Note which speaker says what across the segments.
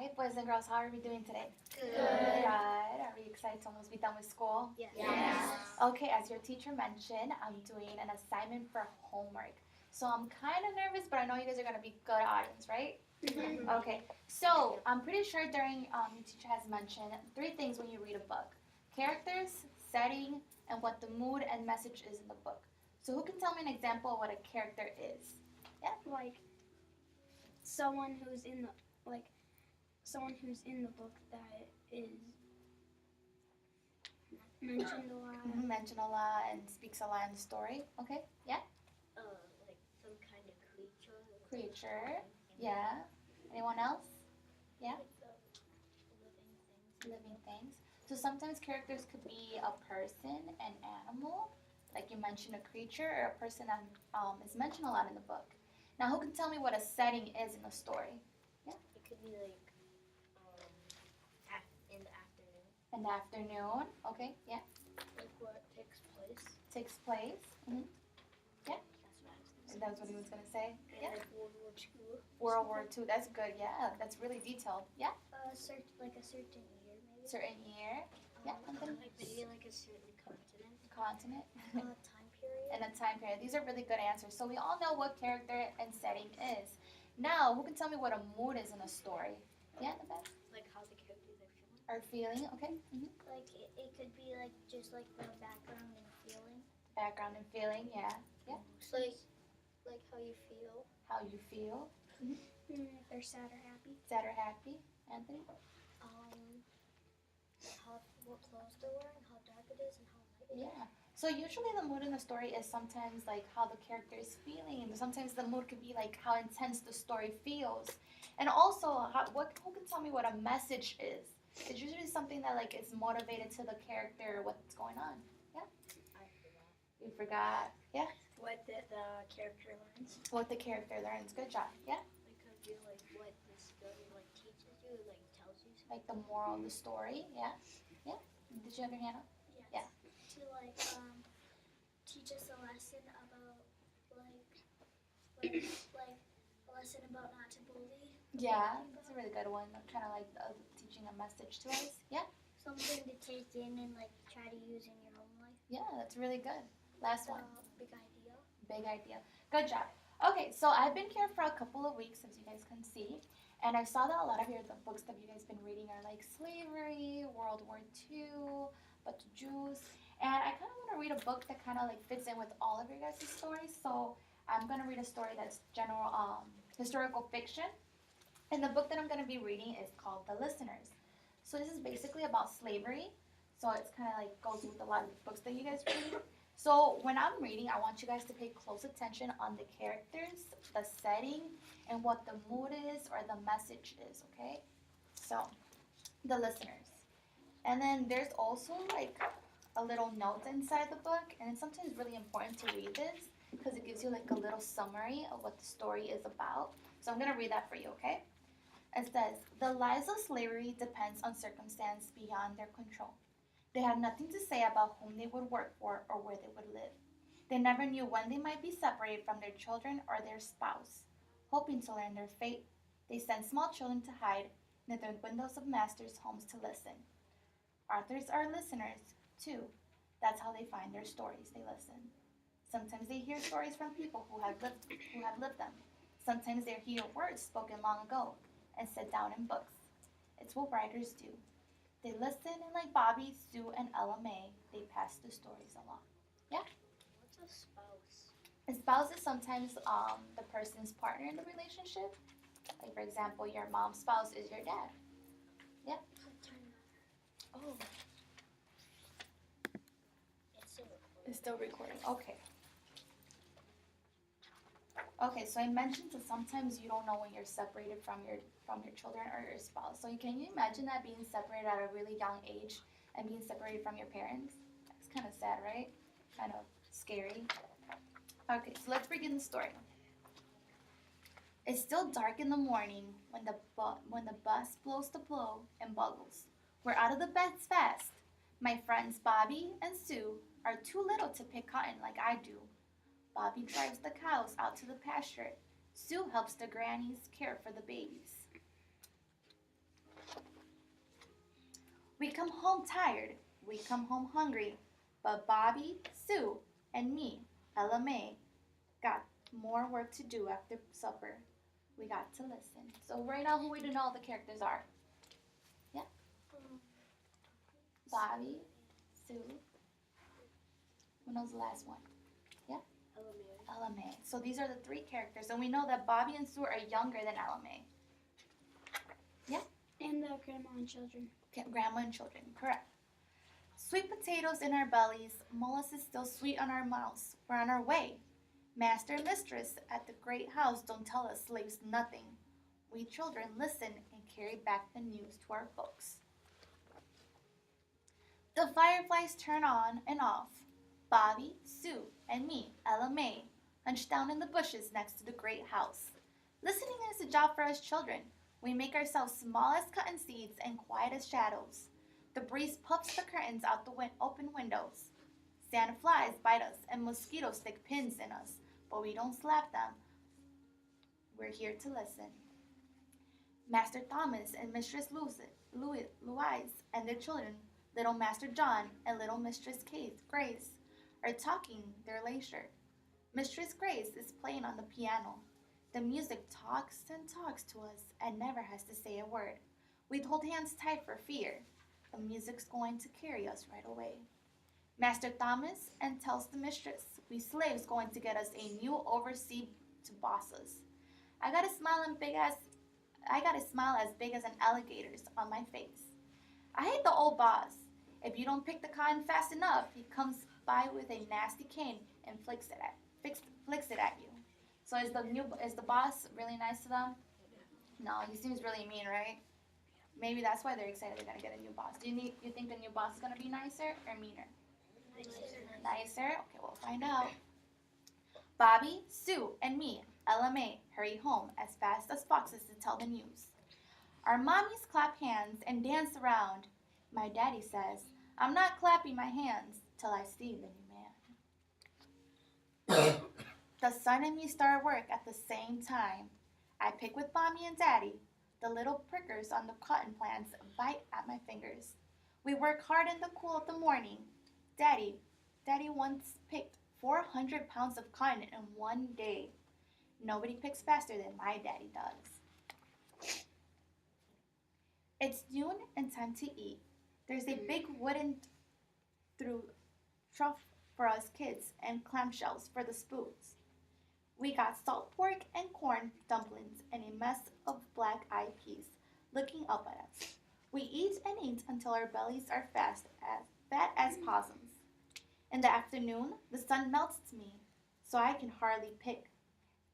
Speaker 1: right, boys and girls, how are we doing today?
Speaker 2: Good.
Speaker 1: Good. Are we excited to almost be done with school?
Speaker 2: Yes.
Speaker 1: Okay, as your teacher mentioned, I'm doing an assignment for homework. So I'm kind of nervous, but I know you guys are going to be good audience, right?
Speaker 2: Mm-hmm.
Speaker 1: Okay, so I'm pretty sure during your teacher has mentioned three things when you read a book: characters, setting, and what the mood and message is in the book. So who can tell me an example of what a character is? Yeah.
Speaker 2: Like someone who's in the someone who's in the book that is mentioned a lot.
Speaker 1: Mm-hmm. Mention a lot and speaks a lot in the story. Okay. Yeah.
Speaker 3: Like some kind of creature.
Speaker 1: Creature. Yeah. Anyone else? Yeah. Living things. So sometimes characters could be a person, an animal, like you mentioned, a creature, or a person that is mentioned a lot in the book. Now, who can tell me what a setting is in a story?
Speaker 3: It could be like in the afternoon.
Speaker 1: In the afternoon. Okay. Yeah.
Speaker 3: Like what takes place.
Speaker 1: Takes place. Mm-hmm. Yeah.
Speaker 3: That's what I was
Speaker 1: That's what he was gonna say. Yeah.
Speaker 3: Like World War II.
Speaker 1: World War II. That's good. Yeah. That's really detailed. Yeah.
Speaker 3: Like a certain year, maybe.
Speaker 1: Certain year. Yeah. And then
Speaker 3: Like maybe like a certain continent.
Speaker 1: continent.
Speaker 3: Time period.
Speaker 1: And a time period. These are really good answers. So we all know what character and setting is. Now, who can tell me what a mood is in a story? Yeah, the best.
Speaker 3: Like how the characters are feeling.
Speaker 1: Or feeling. Okay. Mm-hmm.
Speaker 3: Like it could be like just like the background and feeling.
Speaker 1: Background and feeling. Yeah. Yeah.
Speaker 3: Like how you feel.
Speaker 1: How you feel.
Speaker 2: If they're sad or happy.
Speaker 1: Sad or happy. Anthony.
Speaker 3: What clothes they're wearing, how dark it is, and how light it is.
Speaker 1: Yeah. So usually the mood in the story is sometimes like how the character is feeling. Sometimes the mood could be like how intense the story feels, and also who can tell me what a message is? It's usually something that like is motivated to the character, what's going on. Yeah.
Speaker 3: I forgot.
Speaker 1: You forgot. Yeah.
Speaker 2: What the character learns.
Speaker 1: What the character learns. Good job. Yeah.
Speaker 3: It could be like what the story like teaches you, like tells you something.
Speaker 1: Like the moral of the story. Yeah. Yeah. Did you have your hand up?
Speaker 3: Yes.
Speaker 1: Yeah.
Speaker 3: To like teach us a lesson about like a lesson about not to bully.
Speaker 1: Yeah. That's a really good one. Kind of like teaching a message to us. Yeah.
Speaker 3: Something to take in and like try to use in your own life.
Speaker 1: Yeah. That's really good. Last one.
Speaker 3: Big idea.
Speaker 1: Big idea. Good job. Okay, so I've been here for a couple of weeks, as you guys can see, and I saw that a lot of the books that you guys been reading are like slavery, World War II, but the Jews, and I kind of want to read a book that kind of like fits in with all of your guys' stories. So I'm gonna read a story that's general historical fiction, and the book that I'm gonna be reading is called The Listeners. So this is basically about slavery. So it's kind of like goes with a lot of the books that you guys read. So when I'm reading, I want you guys to pay close attention on the characters, the setting, and what the mood is or the message is, okay? So, the listeners. And then there's also like a little note inside the book, and it's sometimes really important to read this because it gives you like a little summary of what the story is about. So I'm going to read that for you, okay? It says, "The lives of slavery depends on circumstance beyond their control. They had nothing to say about whom they would work for or where they would live. They never knew when they might be separated from their children or their spouse. Hoping to learn their fate, they sent small children to hide near the windows of masters' homes to listen. Authors are listeners, too. That's how they find their stories. They listen. Sometimes they hear stories from people who have lived them. Sometimes they hear words spoken long ago and set down in books. It's what writers do. They listen, and like Bobby, Sue, and Ella May, they pass the stories along." Yeah?
Speaker 3: What's a spouse?
Speaker 1: A spouse is sometimes the person's partner in the relationship. Like, for example, your mom's spouse is your dad. Yeah? Oh, it's still recording. Okay. Okay, so I mentioned that sometimes you don't know when you're separated from your children or your spouse. So can you imagine that being separated at a really young age and being separated from your parents? It's kind of sad, right? Kind of scary. Okay, so let's begin the story. It's still dark in the morning when the bus blows the blow and buggles. We're out of the beds fast. My friends Bobby and Sue are too little to pick cotton like I do. Bobby drives the cows out to the pasture. Sue helps the grannies care for the babies. We come home tired, we come home hungry, but Bobby, Sue, and me, Ella May, got more work to do after supper. We got to listen. So right now, who we do know all the characters are? Yeah, Bobby, Sue. Who knows the last one? Yeah, Ella May. So these are the three characters, and we know that Bobby and Sue are younger than Ella May.
Speaker 2: And the grandma and children.
Speaker 1: Grandma and children, correct. Sweet potatoes in our bellies, molasses still sweet on our mouths. We're on our way. Master and mistress at the great house don't tell us slaves nothing. We children listen and carry back the news to our folks. The fireflies turn on and off. Bobby, Sue, and me, Ella May, hunched down in the bushes next to the great house. Listening is a job for us children. We make ourselves small as cotton seeds and quiet as shadows. The breeze puffs the curtains out the open windows. Sand flies bite us and mosquitoes stick pins in us, but we don't slap them. We're here to listen. Master Thomas and Mistress Louise and their children, little Master John and little Mistress Grace, are talking their leisure. Mistress Grace is playing on the piano. The music talks and talks to us and never has to say a word. We hold hands tight for fear. The music's going to carry us right away. Master Thomas and tells the mistress, we slaves going to get us a new oversea to boss us. I got a smile as big as an alligator's on my face. I hate the old boss. If you don't pick the cotton fast enough, he comes by with a nasty cane and flicks it at you. So is the boss really nice to them? No, he seems really mean, right? Maybe that's why they're excited they're gonna get a new boss. Do you think the new boss is gonna be nicer or meaner? Nicer? Okay, we'll find out. Bobby, Sue, and me, Ella May, hurry home as fast as foxes to tell the news. Our mommies clap hands and dance around. My daddy says, I'm not clapping my hands till I see the new man. The son and me start work at the same time. I pick with Mommy and Daddy. The little prickers on the cotton plants bite at my fingers. We work hard in the cool of the morning. Daddy once picked 400 pounds of cotton in one day. Nobody picks faster than my daddy does. It's noon and time to eat. There's a big wooden trough for us kids and clamshells for the spoons. We got salt pork and corn dumplings and a mess of black-eyed peas looking up at us. We eat and eat until our bellies are fat as possums. In the afternoon, the sun melts me, so I can hardly pick.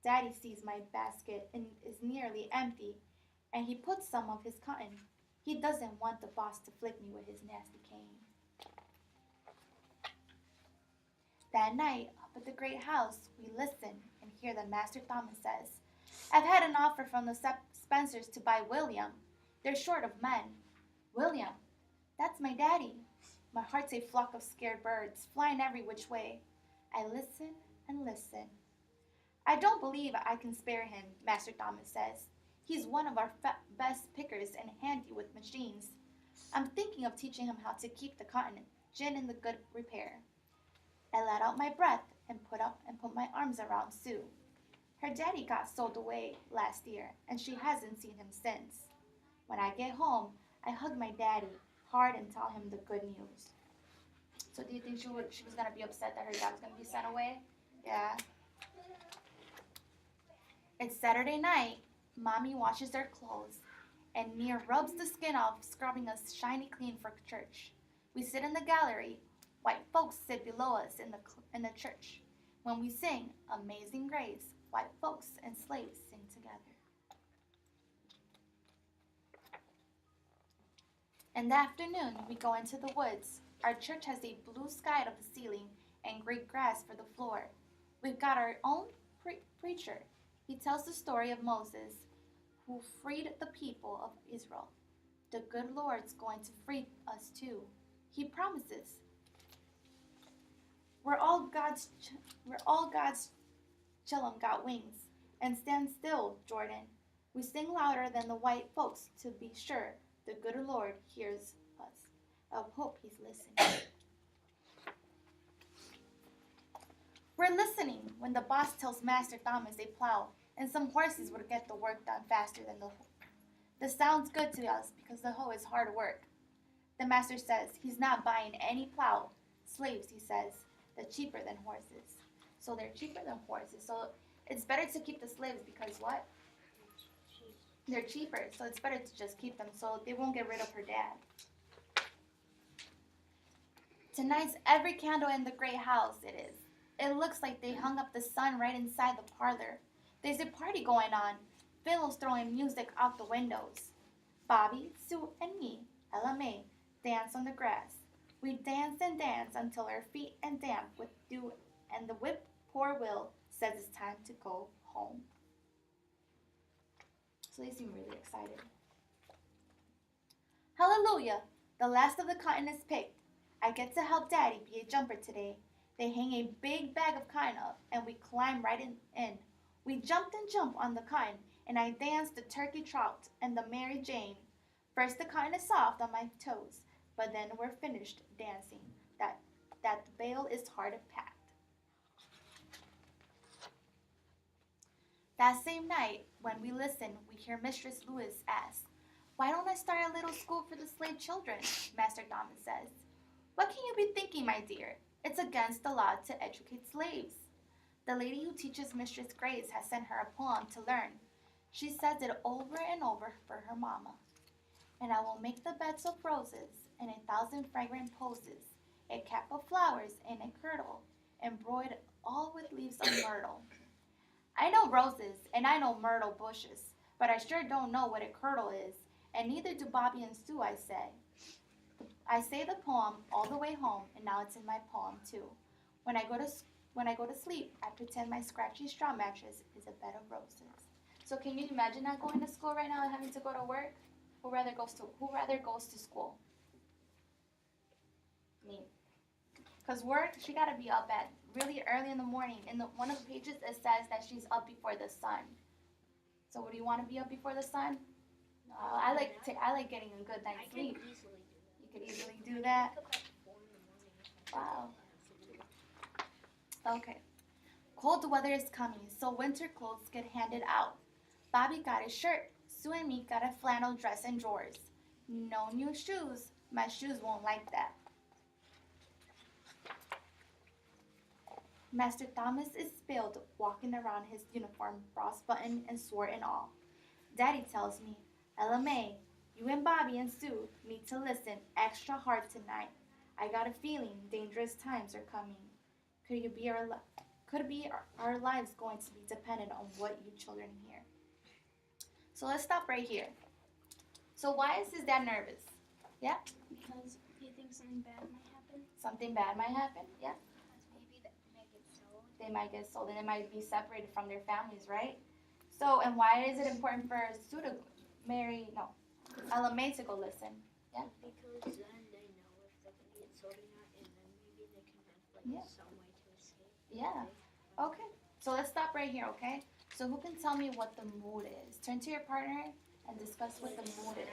Speaker 1: Daddy sees my basket and is nearly empty, and he puts some of his cotton. He doesn't want the boss to flick me with his nasty cane. That night, up at the great house, we listen and hear that Master Thomas says, I've had an offer from the Spencers to buy William. They're short of men. William, that's my daddy. My heart's a flock of scared birds, flying every which way. I listen and listen. I don't believe I can spare him, Master Thomas says. He's one of our best pickers and handy with machines. I'm thinking of teaching him how to keep the cotton, gin in the good repair. I let out my breath and put my arms around Sue. Her daddy got sold away last year, and she hasn't seen him since. When I get home, I hug my daddy hard and tell him the good news. So do you think she was going to be upset that her dad was going to be sent away? Yeah. It's Saturday night. Mommy washes our clothes, and Mia rubs the skin off, scrubbing us shiny clean for church. We sit in the gallery. White folks sit below us in the church. When we sing Amazing Grace, white folks and slaves sing together. In the afternoon, we go into the woods. Our church has a blue sky to the ceiling and green grass for the floor. We've got our own preacher. He tells the story of Moses, who freed the people of Israel. The good Lord's going to free us too. He promises. We're all God's chillum got wings. And stand still, Jordan. We sing louder than the white folks to be sure the good Lord hears us. I hope he's listening. We're listening when the boss tells Master Thomas a plow and some horses would get the work done faster than the hoe. This sounds good to us because the hoe is hard work. The master says he's not buying any plow. Slaves, he says, they're cheaper than horses. So they're cheaper than horses. So it's better to keep the slaves because what? They're cheaper. So it's better to just keep them so they won't get rid of her dad. Tonight's every candle in the great house, it is. It looks like they hung up the sun right inside the parlor. There's a party going on. Fiddles throwing music out the windows. Bobby, Sue, and me, Ella May, dance on the grass. We dance and dance until our feet are damp with dew, and the whip-poor-will says it's time to go home. So they seem really excited. Hallelujah! The last of the cotton is picked. I get to help Daddy be a jumper today. They hang a big bag of cotton up, and we climb right in. We jumped and jumped on the cotton, and I danced the turkey trot and the Mary Jane. First the cotton is soft on my toes, but then we're finished dancing. That bale is hard packed. That same night, when we listen, we hear Mistress Lewis ask, "Why don't I start a little school for the slave children?" Master Thomas says. "What can you be thinking, my dear? It's against the law to educate slaves." The lady who teaches Mistress Grace has sent her a poem to learn. She says it over and over for her mama. "And I will make the beds of roses and 1,000 fragrant poses, a cap of flowers and a kirtle, embroidered all with leaves of myrtle." I know roses and I know myrtle bushes, but I sure don't know what a kirtle is, and neither do Bobby and Sue, I say. I say the poem all the way home, and now it's in my poem too. When I go to sleep, I pretend my scratchy straw mattress is a bed of roses. So can you imagine not going to school right now and having to go to work? Who rather goes to school? Me. Because work, she got to be up at really early in the morning. In one of the pages, it says that she's up before the sun. So would you want to be up before the sun? No, I like getting a good night's sleep. You could easily do that. Wow. Okay. Cold weather is coming, so winter clothes get handed out. Bobby got a shirt. Sue and me got a flannel dress and drawers. No new shoes. My shoes won't like that. Master Thomas is spilled, walking around his uniform, frostbutton and sword and all. Daddy tells me, "Ella May, you and Bobby and Sue need to listen extra hard tonight. I got a feeling dangerous times are coming. Our lives going to be dependent on what you children hear." So let's stop right here. So why is his dad nervous? Yeah?
Speaker 2: Because he thinks something bad might happen.
Speaker 1: Something bad might happen? Yeah?
Speaker 3: Maybe that might get sold.
Speaker 1: They might get sold and they might be separated from their families, right? So, and why is it important for Sue to Ella May to go listen? Yeah?
Speaker 3: Because then they know if they're going to get sold or not, and then maybe they can have some way to escape.
Speaker 1: Yeah. Okay. So let's stop right here, okay? So who can tell me what the mood is? Turn to your partner and discuss what the mood is.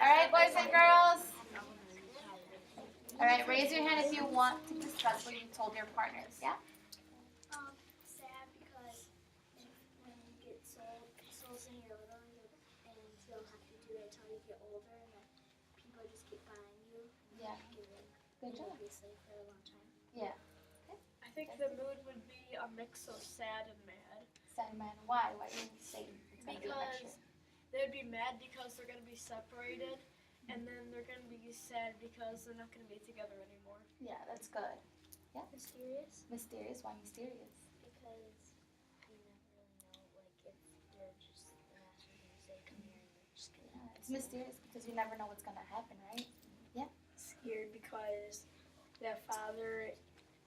Speaker 1: All right, boys and girls. All right, raise your hand if you want to discuss what you told your partners. Yeah?
Speaker 3: Sad because when you get sold when you're little and you don't have to do that until you get older, and then people just keep buying you.
Speaker 1: Yeah. Good job.
Speaker 3: Be slave for a long time.
Speaker 1: Yeah.
Speaker 4: I think the mood would be a mix of sad and mad.
Speaker 1: Sad man. Why? Why do you say it's going to be a mixture?
Speaker 4: Because they'd be mad because they're going to be separated, and then they're going to be sad because they're not going to be together anymore.
Speaker 1: Yeah, that's good. Yeah.
Speaker 3: Mysterious
Speaker 1: Mysterious. Why mysterious?
Speaker 3: because you never really know, if they're just the master's gonna say come here and they're just gonna.
Speaker 1: Yeah, it's mysterious because you never know what's gonna happen, right?
Speaker 4: Scared because the father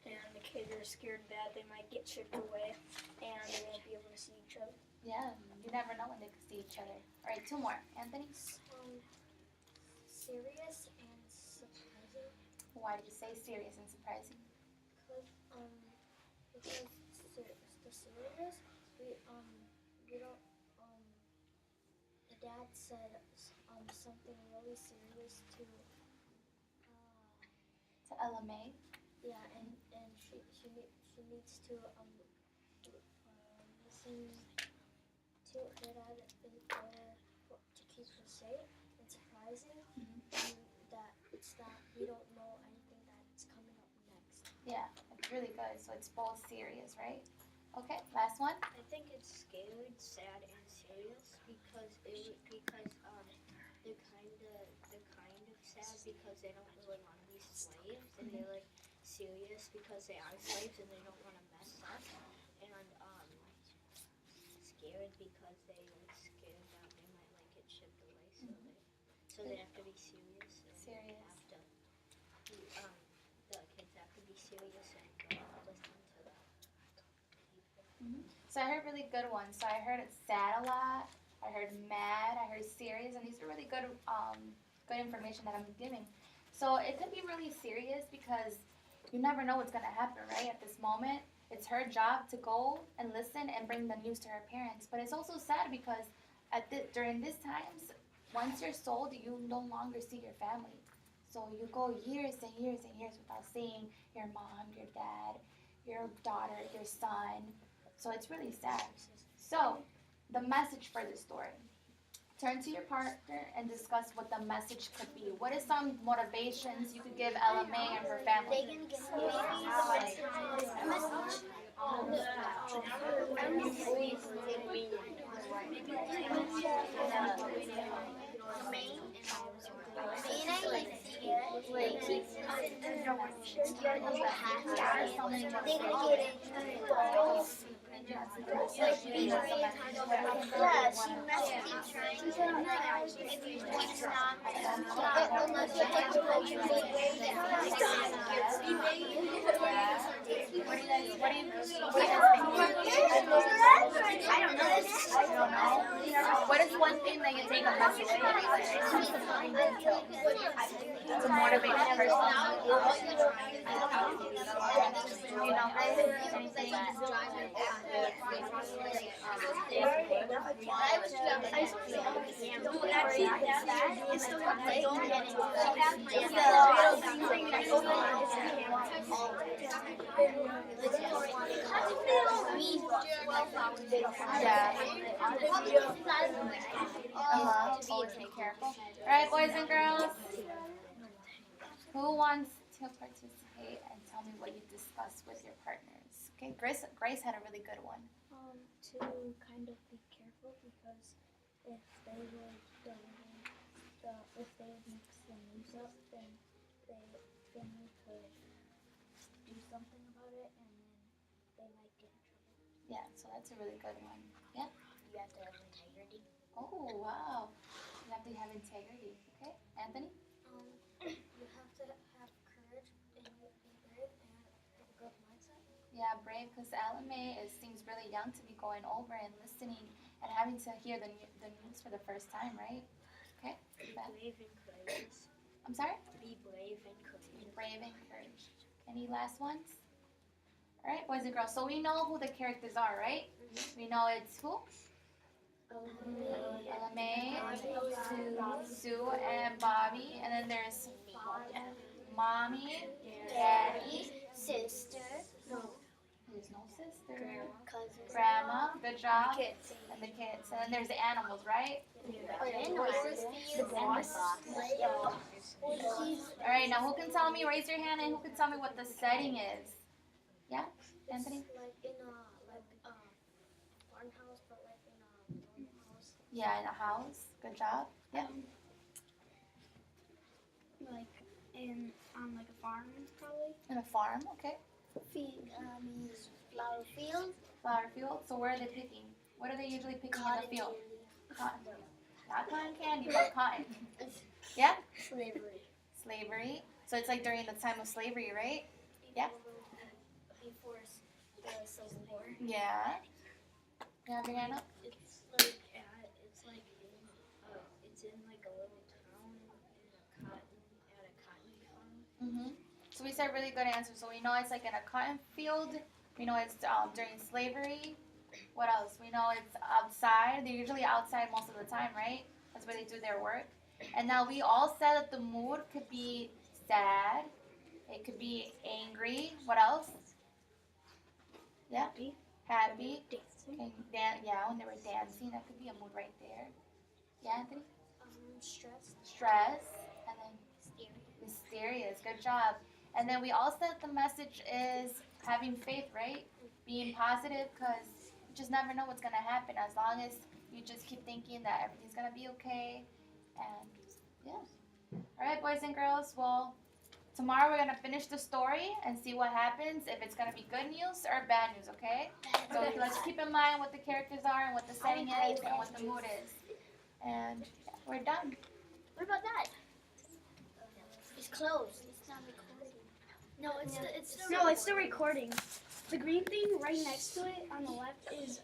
Speaker 4: and the kid are scared that they might get shipped away and they won't be able to see each other.
Speaker 1: Yeah, you never know when they could see each other. All right, two more. Anthony,
Speaker 3: Serious and surprising.
Speaker 1: why do you say serious and surprising?
Speaker 3: Because the serious, we don't the dad said something really serious to
Speaker 1: To LMA.
Speaker 3: yeah, and she needs to listen to her dad in order to keep her safe and surprising, and that we don't know anything that's coming up next.
Speaker 1: Yeah, it's really good. So it's both serious, right? Okay, last one.
Speaker 3: I think it's scared, sad, and serious because they're kind of sad because they don't really want to be slaves, and they're like serious because they are slaves and they don't want to mess up, and scared because they like scared that they might like get shipped away, so they have to be serious. And
Speaker 1: Serious.
Speaker 3: Have to be, the kids have to be serious and listen to them.
Speaker 1: So I heard really good ones. So I heard it's sad a lot. I heard mad. I heard serious, and these are really good, good information that I'm giving. So it could be really serious because you never know what's gonna happen, right? At this moment, it's her job to go and listen and bring the news to her parents. But it's also sad because during these times, once you're sold, you no longer see your family. So you go years and years and years without seeing your mom, your dad, your daughter, your son. So it's really sad. So the message for the story. Turn to your partner and discuss what the message could be. What is some motivations you could give LMA and her family? What is one thing that you take a message to motivate a person? You know, anything? Yeah. Always be careful. All right, boys and girls. Who wants to participate and tell me what you discussed with your partners? Okay, Grace had a really good one.
Speaker 3: To kind of be careful because if they would if they would mix the news up, then family could do something about it, and then they might get in trouble.
Speaker 1: Yeah, so that's a really good one. Yeah.
Speaker 3: You have to have integrity.
Speaker 1: Oh wow. You have to have integrity. Okay, Anthony.
Speaker 3: You have to have courage and be brave and have a good mindset.
Speaker 1: Yeah, brave because LMA seems really young to be going over and listening and having to hear the news for the first time, right? Okay.
Speaker 3: Be brave and courageous.
Speaker 1: I'm sorry.
Speaker 3: Be brave and
Speaker 1: Be
Speaker 3: courageous.
Speaker 1: brave and courage. Any last ones? All right, boys and girls. So we know who the characters are, right? We know it's who? LMA, Sue, and Bobby, and then there's mommy, daddy,
Speaker 3: Sister.
Speaker 1: there's no sister,
Speaker 3: Cousin.
Speaker 1: grandma, good job,
Speaker 3: Kids.
Speaker 1: and the kids, and then there's the animals, right?
Speaker 3: The boss.
Speaker 1: All right, now who can tell me? Raise your hand, and who can tell me what the setting is? Yeah, Anthony.
Speaker 3: Like in a farmhouse, but like in a normal house.
Speaker 1: Yeah, in a house. Good job. Yeah.
Speaker 2: Like on like a farm probably.
Speaker 1: In a farm. Okay.
Speaker 3: Flower field.
Speaker 1: Flower field. So where are they picking? What are they usually picking in the field? Cotton. Not cotton candy, but cotton.
Speaker 4: Slavery.
Speaker 1: Slavery. So it's like during the time of slavery, right? Yeah.
Speaker 3: Before the Civil War.
Speaker 1: Yeah. Yeah, Brianna?
Speaker 3: It's like it's like it's in like a little town in a cotton farm.
Speaker 1: Mm-hmm. So we said really good answer. So we know it's like in a cotton field. We know it's during slavery. What else? We know it's outside. They're usually outside most of the time, right? That's where they do their work. And now we all said that the mood could be sad. It could be angry. What else? Yeah. Happy.
Speaker 3: Dancing.
Speaker 1: Yeah, when they were dancing, that could be a mood right there. Yeah, Anthony?
Speaker 3: Stress.
Speaker 1: Stress. And then mysterious. Good job. And then we all said the message is having faith, right? Being positive, because you just never know what's going to happen. As long as you just keep thinking that everything's going to be okay. And yeah. All right, boys and girls. Well, tomorrow we're going to finish the story and see what happens, if it's going to be good news or bad news, okay? So let's keep in mind what the characters are and what the setting is and what the mood is. And yeah, we're done.
Speaker 3: What about that? It's closed. It's not recording. No, it's still
Speaker 2: No, it's still recording. The green thing right next to it on the left is